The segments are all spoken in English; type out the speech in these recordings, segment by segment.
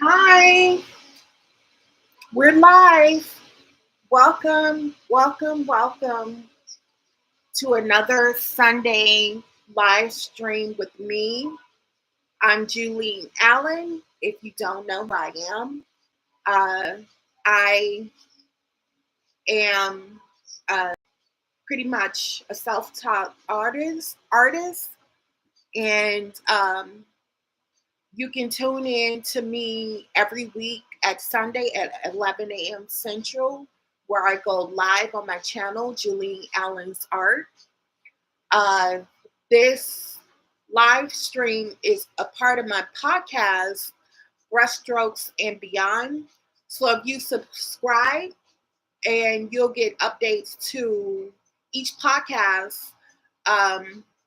Hi, we're live. Welcome to another Sunday live stream with me. I'm Julie Allen. If you don't know who I am, uh, I am pretty much a self-taught artist, and you can tune in to me every week at Sunday at 11 a.m. Central, where I go live on my channel, Julie Allen's Art. Uh, this live stream is a part of my podcast, Brushstrokes and Beyond. So if you subscribe, and you'll get updates to each podcast,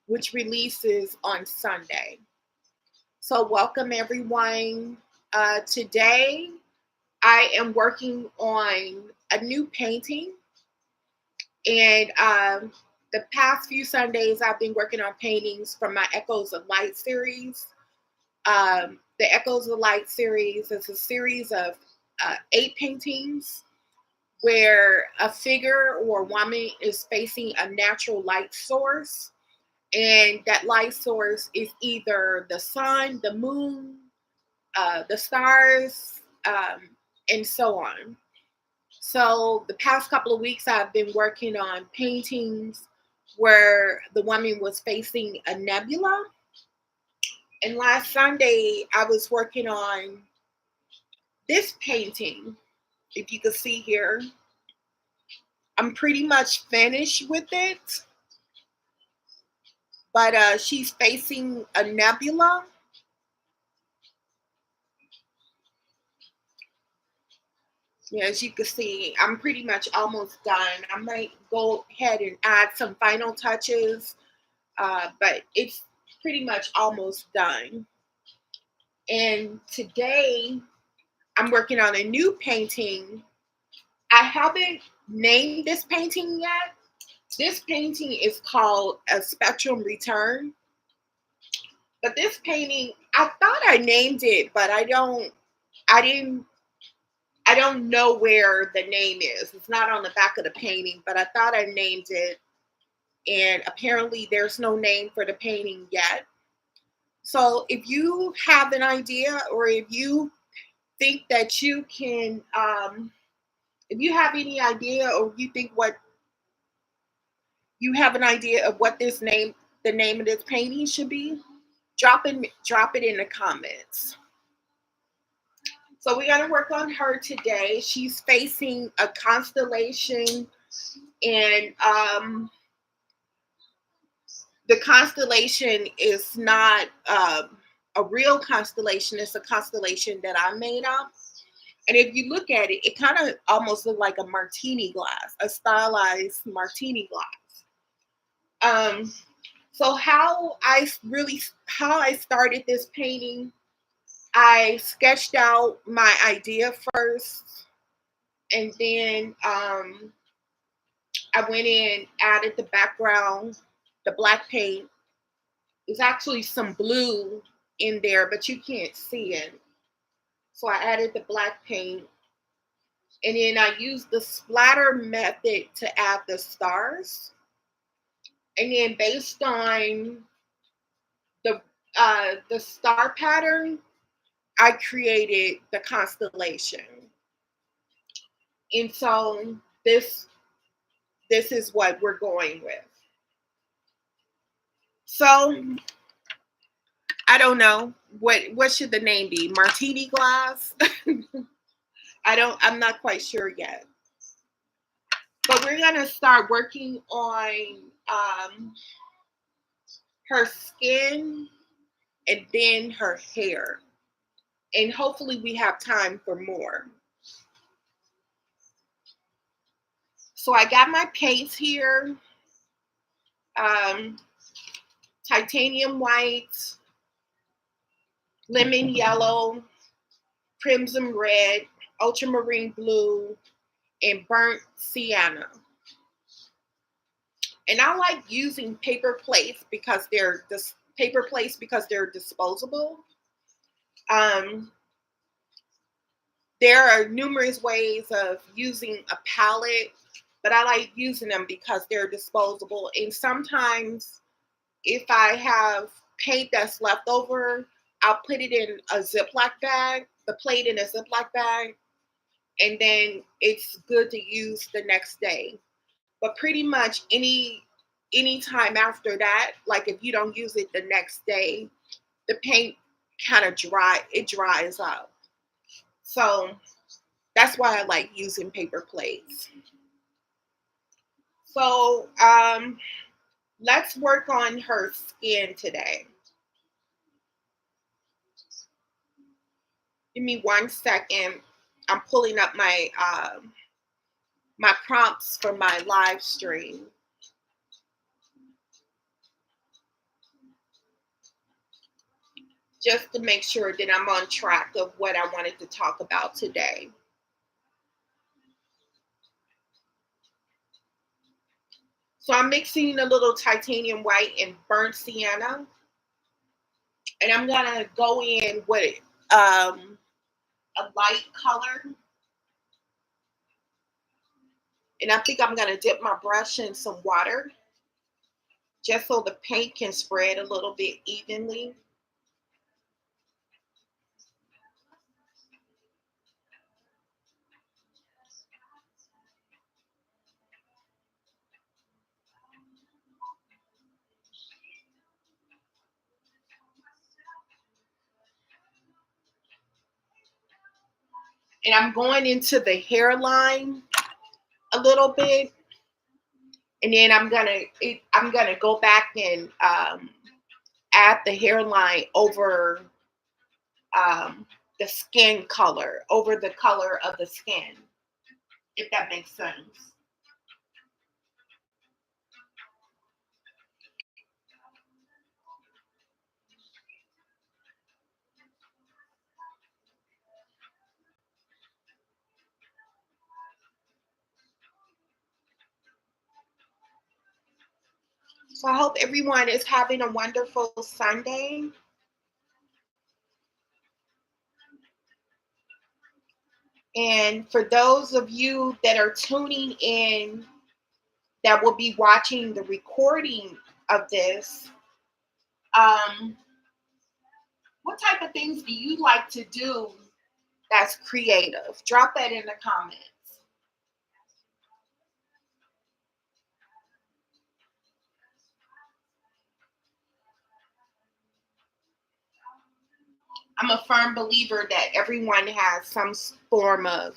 which releases on Sunday. So, welcome everyone. Today, I am working on a new painting, and the past few Sundays, I've been working on paintings from my Echoes of Light series. The Echoes of Light series is a series of 8 paintings where a figure or a woman is facing a natural light source. And that light source is either the sun, the moon, the stars, and so on. So the past couple of weeks, I've been working on paintings where the woman was facing a nebula. And last Sunday, I was working on this painting. If you can see here, I'm pretty much finished with it, but she's facing a nebula. Yeah, as you can see, I'm pretty much almost done. I might go ahead and add some final touches, but it's pretty much almost done. And today, I'm working on a new painting. I haven't named this painting yet. This painting is called A Spectrum Return. But this painting, I thought I named it, but I didn't I don't know where the name is. It's not on the back of the painting, but I thought I named it. And apparently there's no name for the painting yet. So if you have an idea, or if you think that you can, if you have any idea, or you think what you have an idea of what the name of this painting should be, drop it in the comments. So we're going to work on her today. She's facing a constellation, and the constellation is not a real constellation. It's a constellation that I made up. And if you look at it, it kind of almost looks like a martini glass, a stylized martini glass. Um, so how I started this painting, I sketched out my idea first, and then I went in, added the background, the black paint. There's actually some blue in there, but you can't see it. So I added the black paint, and then I used the splatter method to add the stars. And then based on the star pattern, I created the constellation. And so this is what we're going with. So I don't know what should the name be? Martini glass? I'm not quite sure yet. But we're gonna start working on her skin and then her hair. And hopefully we have time for more. So I got my paints here. Um, Titanium white, lemon yellow, crimson red, ultramarine blue, and burnt sienna. And I like using paper plates because they're disposable. Um, there are numerous ways of using a palette, but I like using them because they're disposable. And sometimes if I have paint that's left over, I'll put it in a Ziploc bag, the plate in a Ziploc bag, and then it's good to use the next day. But pretty much any time after that, like if you don't use it the next day, the paint kind of dries up. So that's why I like using paper plates. So let's work on her skin today. Give me 1 second. I'm pulling up my prompts for my live stream. Just to make sure that I'm on track of what I wanted to talk about today. So I'm mixing a little titanium white and burnt sienna, and I'm gonna go in with a light color, and I think I'm gonna dip my brush in some water just so the paint can spread a little bit evenly. And I'm going into the hairline a little bit, and then I'm gonna go back and add the hairline over um, the skin color, over the color of the skin, if that makes sense. So I hope everyone is having a wonderful Sunday. And for those of you that are tuning in that will be watching the recording of this, um, what type of things do you like to do that's creative? Drop that in the comments. I'm a firm believer that everyone has form of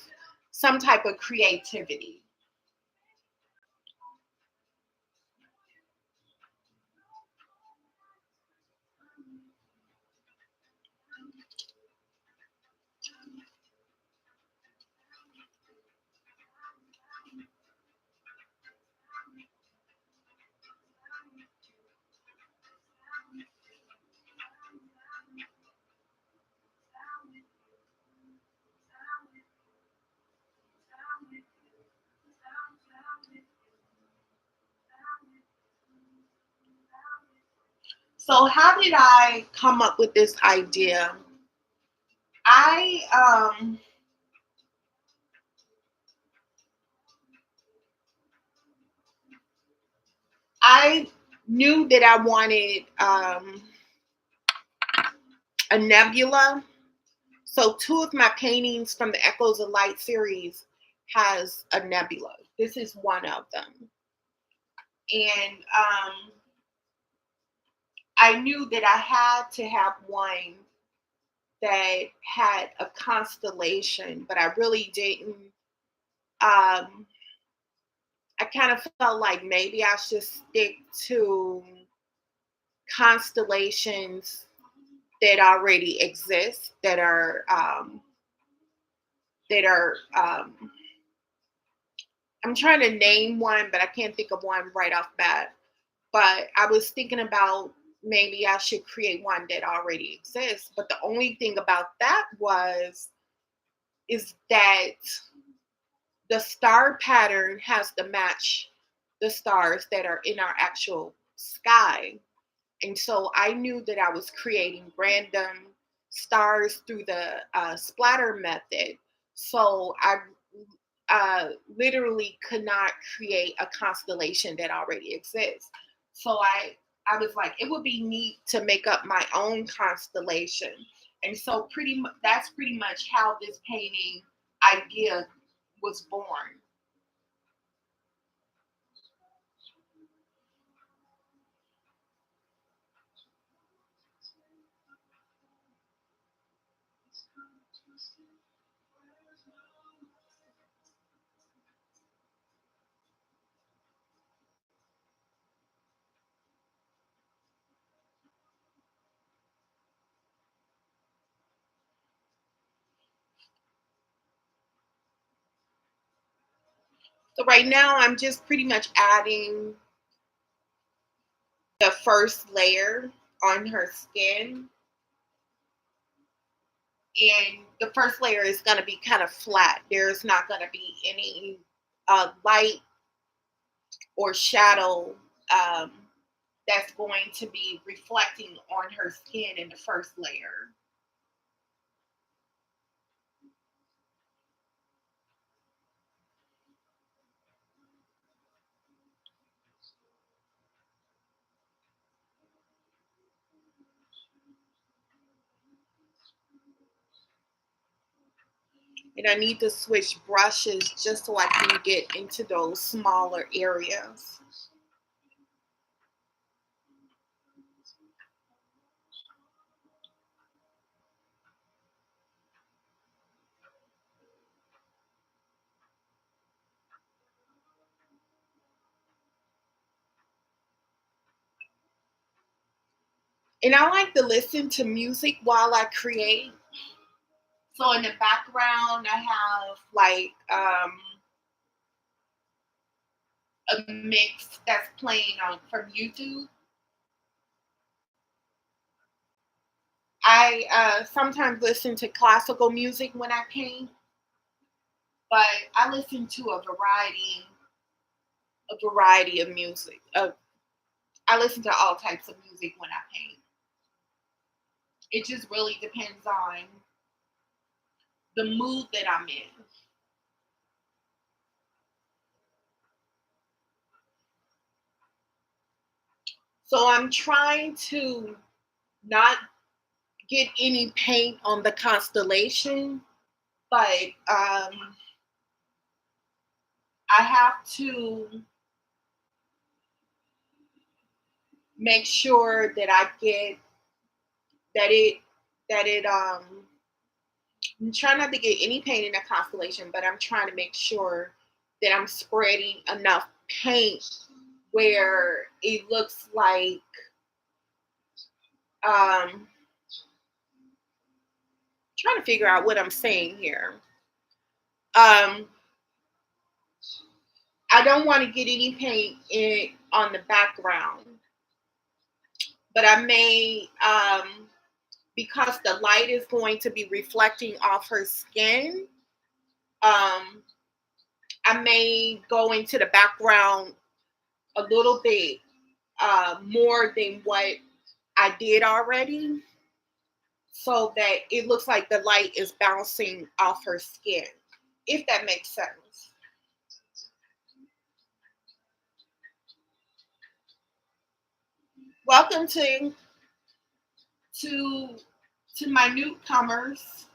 some type of creativity. So how did I come up with this idea? I I knew that I wanted a nebula. So two of my paintings from the Echoes of Light series has a nebula. This is one of them. And I knew that I had to have one that had a constellation, but I really didn't. I kind of felt like maybe I should stick to constellations that already exist, that are I'm trying to name one, but I can't think of one right off bat. But I was thinking about maybe I should create one that already exists. But the only thing about that is that the star pattern has to match the stars that are in our actual sky. And so I knew that I was creating random stars through the splatter method. So I literally could not create a constellation that already exists. So I was like, it would be neat to make up my own constellation. And so that's pretty much how this painting idea was born. So right now I'm just pretty much adding the first layer on her skin. And the first layer is going to be kind of flat. There's not going to be any light or shadow um, that's going to be reflecting on her skin in the first layer. And I need to switch brushes just so I can get into those smaller areas. And I like to listen to music while I create. So in the background, I have like a mix that's playing on from YouTube. I sometimes listen to classical music when I paint, but I listen to a variety of music. I listen to all types of music when I paint. It just really depends on the mood that I'm in. So I'm trying to not get any paint on the constellation, but I have to make sure that I get that it that it I'm trying not to get any paint in the constellation, but I'm trying to make sure that I'm spreading enough paint where it looks like trying to figure out what I'm saying here. Um, I don't want to get any paint on the background, but I may, because the light is going to be reflecting off her skin, um, I may go into the background a little bit more than what I did already, so that it looks like the light is bouncing off her skin, if that makes sense. Welcome to to my newcomers.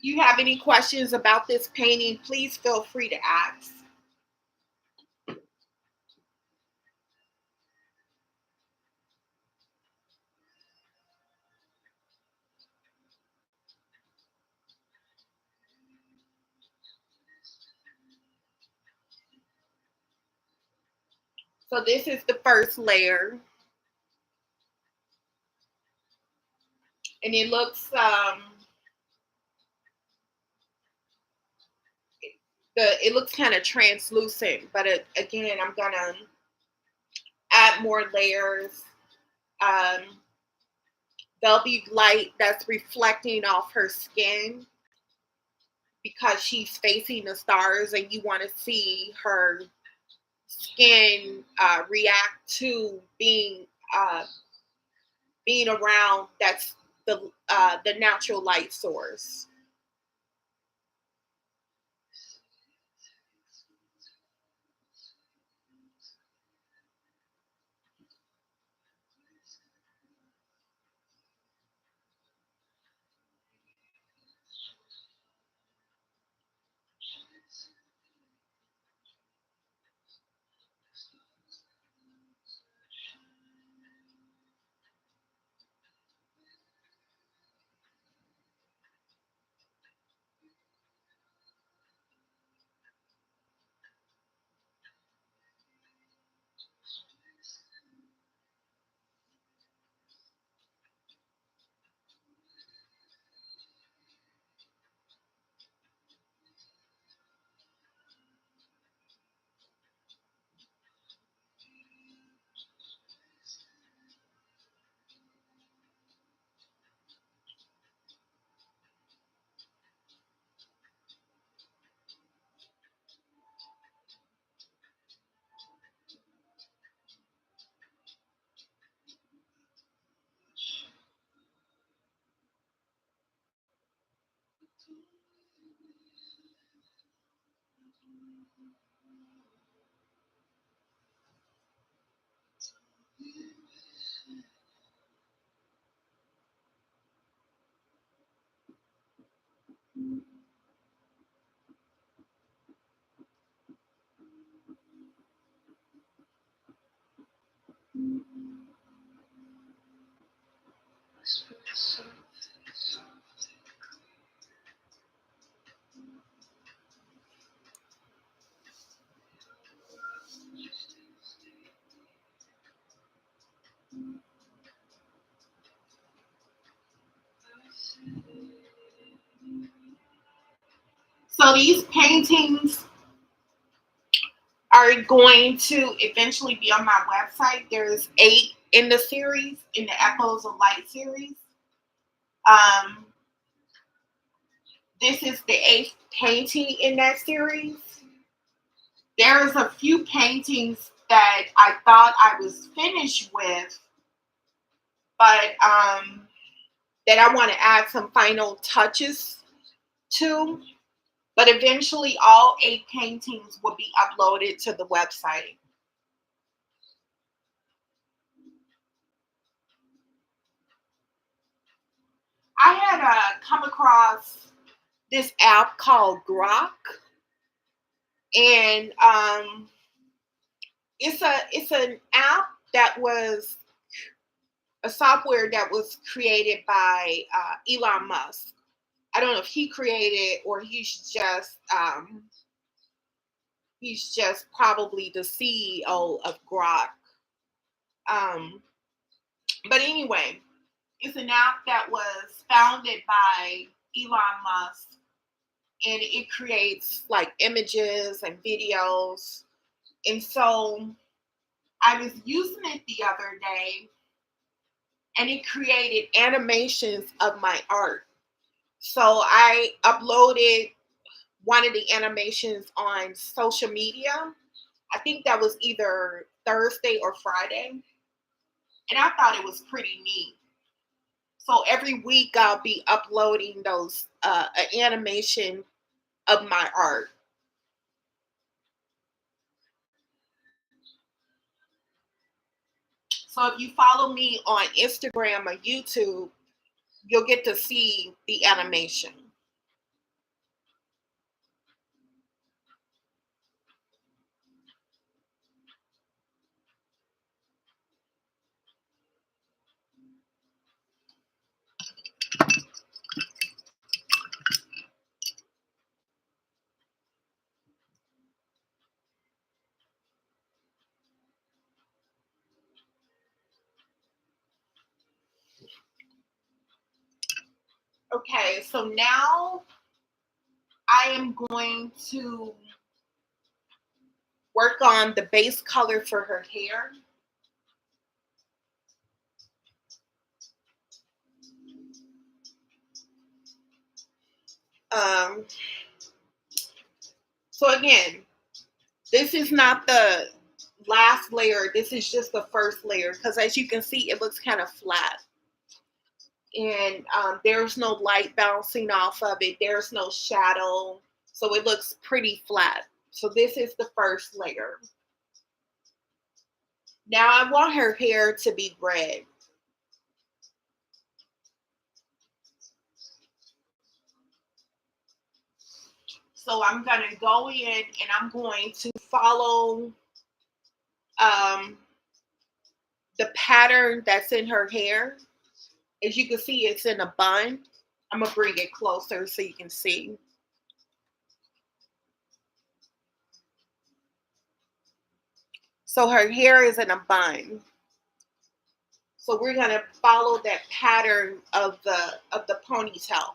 You have any questions about this painting, please feel free to ask. So this is the first layer, and it looks kind of translucent, but again, I'm gonna add more layers. Um, there'll be light that's reflecting off her skin because she's facing the stars, and you want to see her skin react to being uh, being around that's the natural light source. So these paintings are going to eventually be on my website. There's 8 in the series, in the Echoes of Light series. Um, this is the 8th painting in that series. There's a few paintings that I thought I was finished with, but that I want to add some final touches to. But eventually, all 8 paintings will be uploaded to the website. I had come across this app called Grok, and it's an app that was a software that was created by Elon Musk. I don't know if he created or he's just probably the CEO of Grok. Um, but anyway, it's an app that was founded by Elon Musk, and it creates like images and videos. And so I was using it the other day, and it created animations of my art. So I uploaded one of the animations on social media. I think that was either Thursday or Friday. And I thought it was pretty neat. So every week I'll be uploading those an animation of my art. So if you follow me on Instagram or YouTube, you'll get to see the animation. Okay, so now I am going to work on the base color for her hair. Um, so again, this is not the last layer, this is just the first layer, because as you can see, it looks kind of flat. And there's no light bouncing off of it. There's no shadow. So it looks pretty flat. So this is the first layer. Now I want her hair to be red. So I'm going to go in and I'm going to follow um, the pattern that's in her hair. As you can see, it's in a bun. I'm going to bring it closer so you can see. So her hair is in a bun. So we're going to follow that pattern of the ponytail.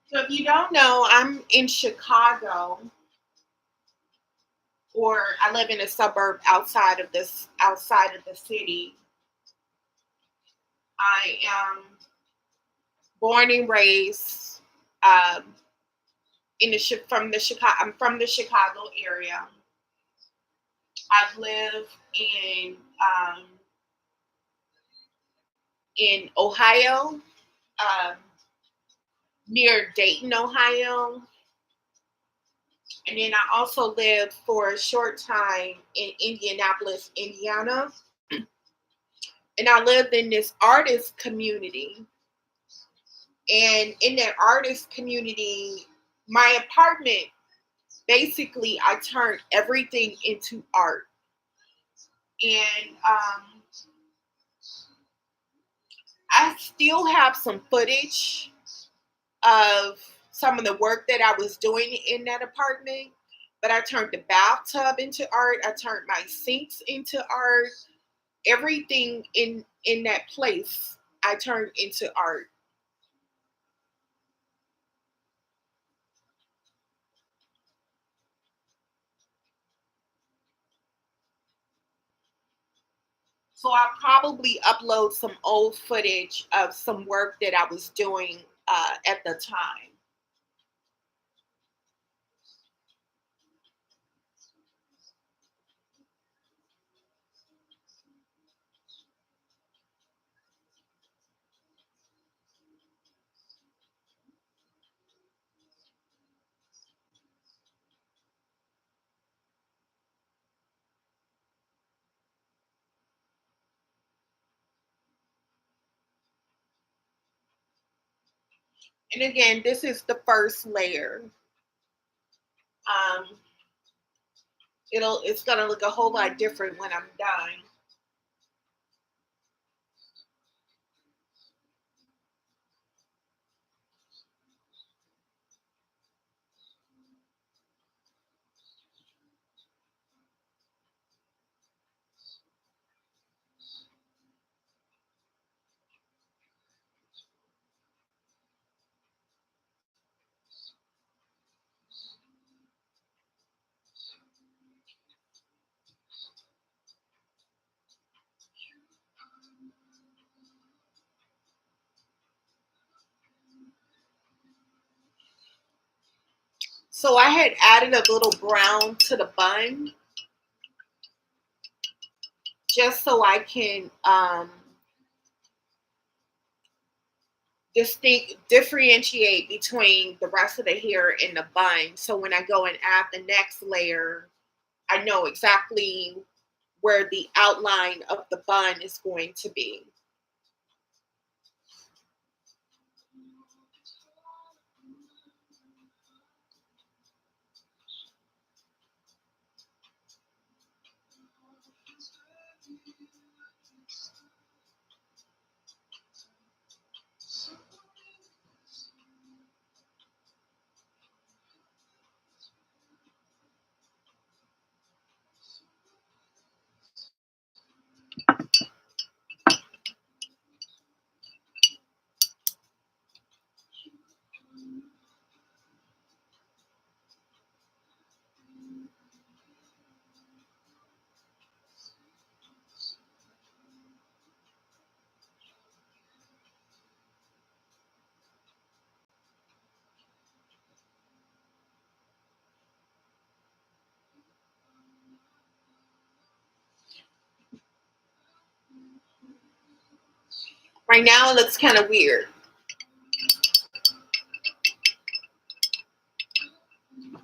So if you don't know, I'm in Chicago, or I live in a suburb outside of the city. I am born and raised um, from the Chicago. I'm from the Chicago area. I've lived in Ohio, um, near Dayton, Ohio, and then I also lived for a short time in Indianapolis, Indiana, and I lived in this artist community. And in that artist community, my apartment, basically, I turned everything into art. And I still have some footage of some of the work that I was doing in that apartment. But I turned the bathtub into art. I turned my sinks into art. Everything in that place, I turned into art. So I'll probably upload some old footage of some work that I was doing at the time. And again, this is the first layer. Um, it's gonna look a whole lot different when I'm done. So I had added a little brown to the bun just so I can differentiate between the rest of the hair and the bun. So when I go and add the next layer, I know exactly where the outline of the bun is going to be. Right now it looks kind of weird.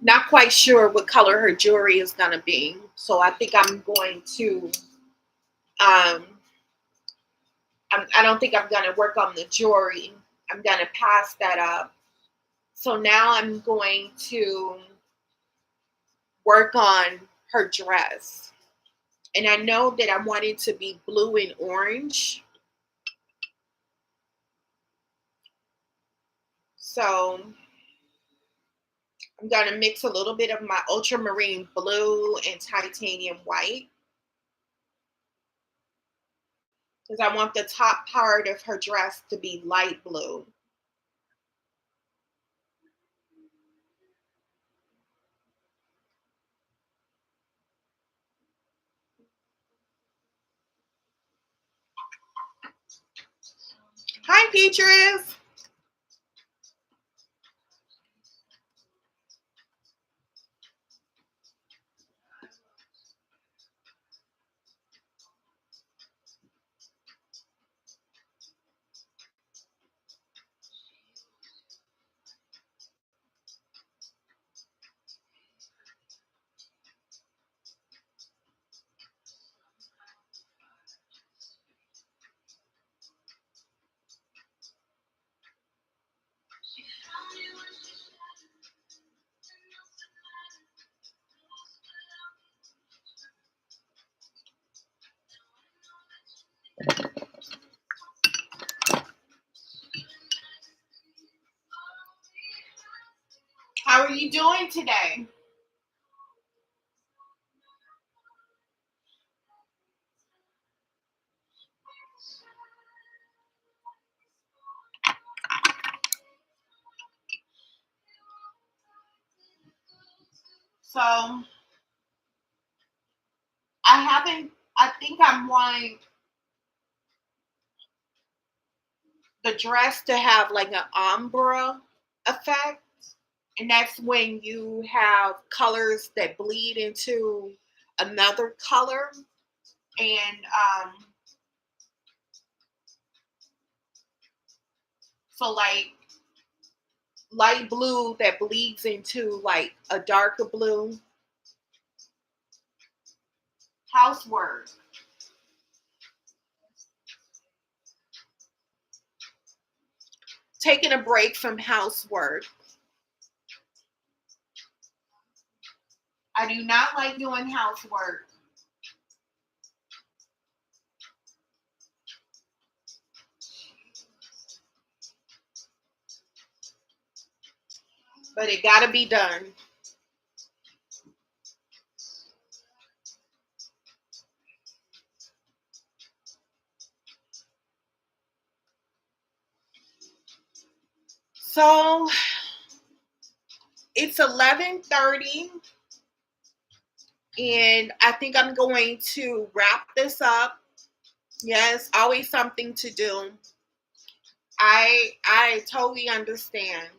Not quite sure what color her jewelry is going to be. So I think I'm going to, I don't think I'm going to work on the jewelry. I'm going to pass that up. So now I'm going to work on her dress. And I know that I want it to be blue and orange. So I'm going to mix a little bit of my ultramarine blue and titanium white. Because I want the top part of her dress to be light blue. Hi, Peaches. How are you doing today? So I think I'm wanting the dress to have like an ombre effect. And that's when you have colors that bleed into another color. And so like light blue that bleeds into like a darker blue. Housework. Taking a break from housework. I do not like doing housework. But it got to be done. So it's 11:30 and I think I'm going to wrap this up. Yes, always something to do. I totally understand.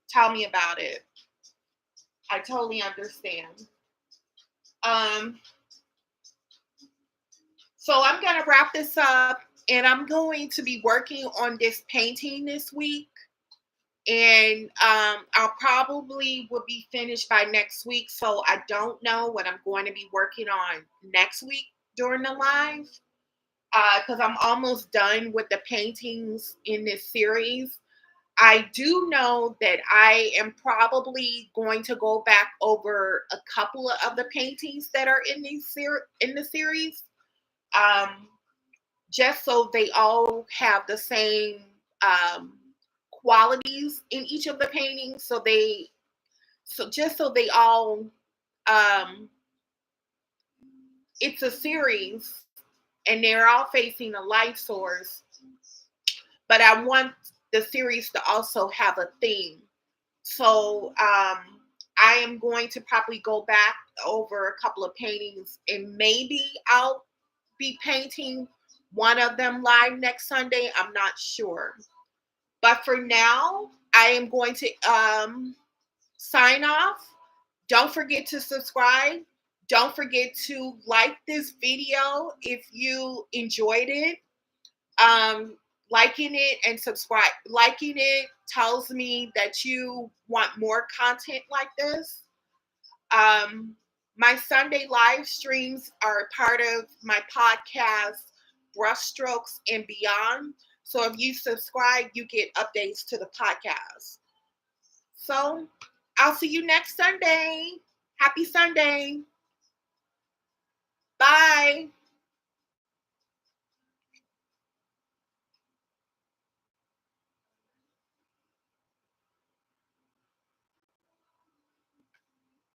Tell me about it. I totally understand. Um so I'm going to wrap this up and I'm going to be working on this painting this week. And I'll probably will be finished by next week. So I don't know what I'm going to be working on next week during the live because I'm almost done with the paintings in this series. I do know that I am probably going to go back over a couple of the paintings that are in in the series, um, just so they all have the same um, qualities in each of the paintings. So just so they all, um, it's a series, and they're all facing a light source. But I want the series to also have a theme. So I am going to probably go back over a couple of paintings, and maybe I'll be painting one of them live next Sunday. I'm not sure. But for now, I am going to sign off. Don't forget to subscribe. Don't forget to like this video if you enjoyed it. Um, Liking it and subscribe. Liking it tells me that you want more content like this. My Sunday live streams are part of my podcast, Brushstrokes and Beyond. So if you subscribe, you get updates to the podcast. So I'll see you next Sunday. Happy Sunday. Bye.